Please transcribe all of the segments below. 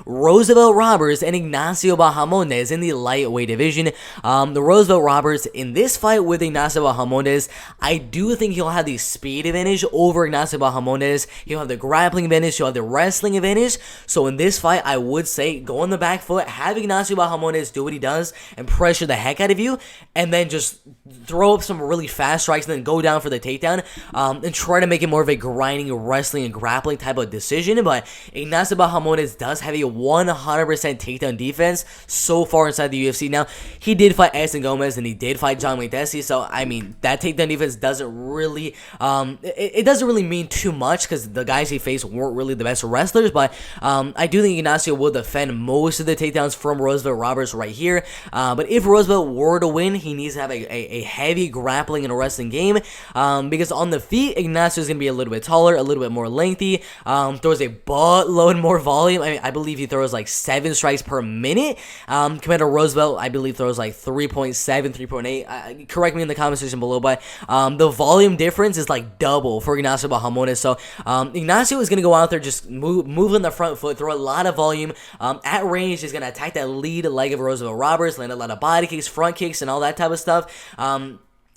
Roosevelt Roberts and Ignacio Bahamondes in the lightweight division. The Roosevelt Roberts in this fight with Ignacio Bahamondes, I do think he'll have the speed advantage over Ignacio Bahamondes. He'll have the grappling advantage, he'll have the wrestling advantage. So in this fight, I would say go on the back foot, have Ignacio Bahamondes do what he does and pressure the heck out of you, and then just throw up some really fast strikes and then go down for the takedown, and try to make it more of a grinding, wrestling, and grappling type of decision. But Ignacio Bahamondes does have a 100% takedown defense so far inside the UFC. Now, he did fight Edson Gomez and he did fight John Makdessi, so I mean, that takedown defense doesn't really, it doesn't really mean too much because the guys he faced weren't really the best wrestlers. But I do think Ignacio will defend most of the takedowns from Roosevelt Roberts right here. But if Roosevelt were to win, he needs to have a heavy grappling and wrestling game, because on the feet, Ignacio is going to be a little bit taller, a little bit more lengthy, throws a buttload more volume. I mean, I believe he throws like 7 strikes per minute, compared to Roosevelt, I believe throws like 3.7, 3.8, correct me in the comment section below, but the volume difference is like double for Ignacio Bahamondes. So Ignacio is going to go out there, just move on the front foot, throw a lot of volume, at range, he's going to attack that lead leg of Roosevelt Roberts, land a lot of body kicks, front kicks, and all that type of stuff.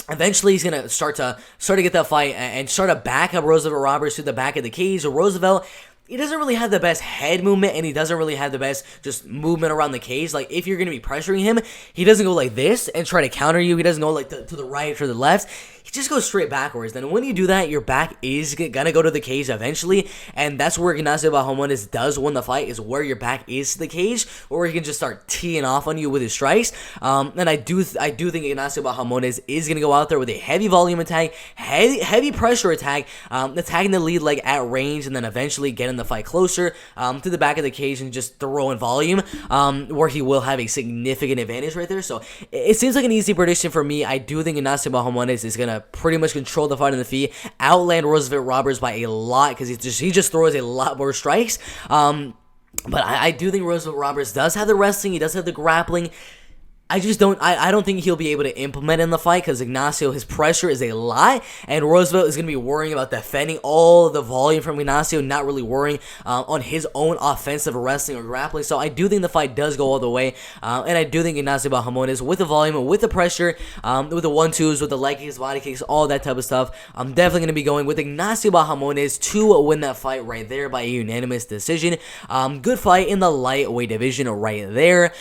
Eventually, he's going to start to get that fight and start to back up Roosevelt Roberts to the back of the cage. So Roosevelt, he doesn't really have the best head movement, and he doesn't really have the best just movement around the cage. Like, if you're going to be pressuring him, he doesn't go like this and try to counter you. He doesn't go like to the right or to the left. He just goes straight backwards. Then when you do that, your back is going to go to the cage eventually, and that's where Ignacio Bahamondes does win the fight, is where your back is to the cage, or he can just start teeing off on you with his strikes. And I do think Ignacio Bahamondes is going to go out there with a heavy volume attack, heavy pressure attack, attacking the lead leg at range, and then eventually getting the fight closer to the back of the cage and just throwing volume, where he will have a significant advantage right there. So it seems like an easy prediction for me. I do think Ignacio Bahamondes is going to pretty much control the fight on the feet, outland Roosevelt Roberts by a lot, because he just throws a lot more strikes. But I do think Roosevelt Roberts does have the wrestling, he does have the grappling. I don't think he'll be able to implement in the fight, because Ignacio, his pressure is a lot, and Roosevelt is going to be worrying about defending all the volume from Ignacio, not really worrying on his own offensive wrestling or grappling. So I do think the fight does go all the way, and I do think Ignacio Bahamondes, with the volume, with the pressure, with the 1-2s, with the leg kicks, body kicks, all that type of stuff, I'm definitely going to be going with Ignacio Bahamondes to win that fight right there by a unanimous decision. Good fight in the lightweight division right there.